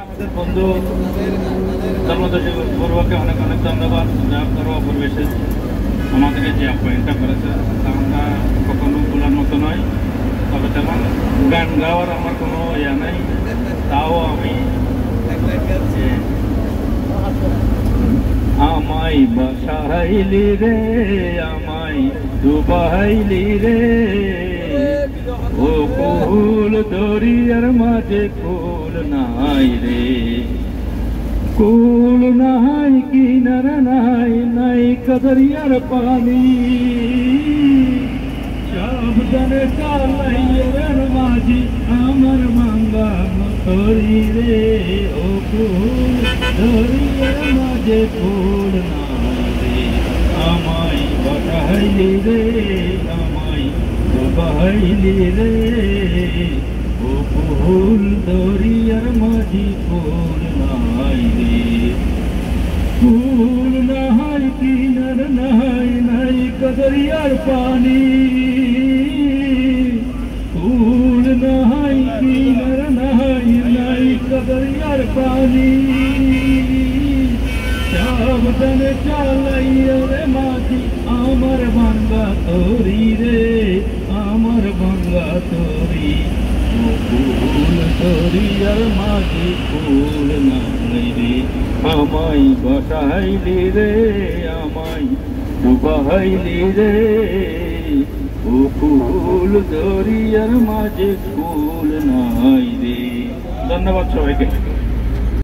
আমাদের বন্ধু জন্মদশী পূর্বকে অনেক অনেক ধন্যবাদ, যা করোয়া পরিবেশে আমাদেরকে যে আপ্যায়নটা করেছে তা আমরা কখনো ভোলার মতো নয়। তবে তেমন গান গাওয়ার আমার কোনো ইয়া নাই, তাও আমি আমায় বাসাইলি রে, আমায় ডুবাইলি রে, ও কুল দরিয়ার মাঝে কুল নাই রে, কুল নাই কিনার নাই, নাই কদরিয়ার পানি, সাবধানে চালাইয়ের মাঝি আমার মাঙ্গা মতরি রে, ও কুল দরিয়ার মাঝে কুল নাই রে, আমায় বাসাইলি রে, আমায় ডুবাইলি রে, ও কুল দরিয়ার মাঝি কুল নাই রে, কুল নাই কিনার নাই, নাই কদরিয়ার পানি, কুল নাই কিনার নাই, নাই কদরিয়ার পানি, সাবধানে চালাইয়া রে মাঝি আমার ভাঙ্গা তরি রে, আমার ভাঙ্গা তরি, কুল দরিয়ার মাঝি কুল নাই রে, আমায় বাসাইলি রে, আমায় ডুবাইলি রে, ও কুল দরিয়ার মাঝে কুল নাই রে। ধন্যবাদ সবাইকে।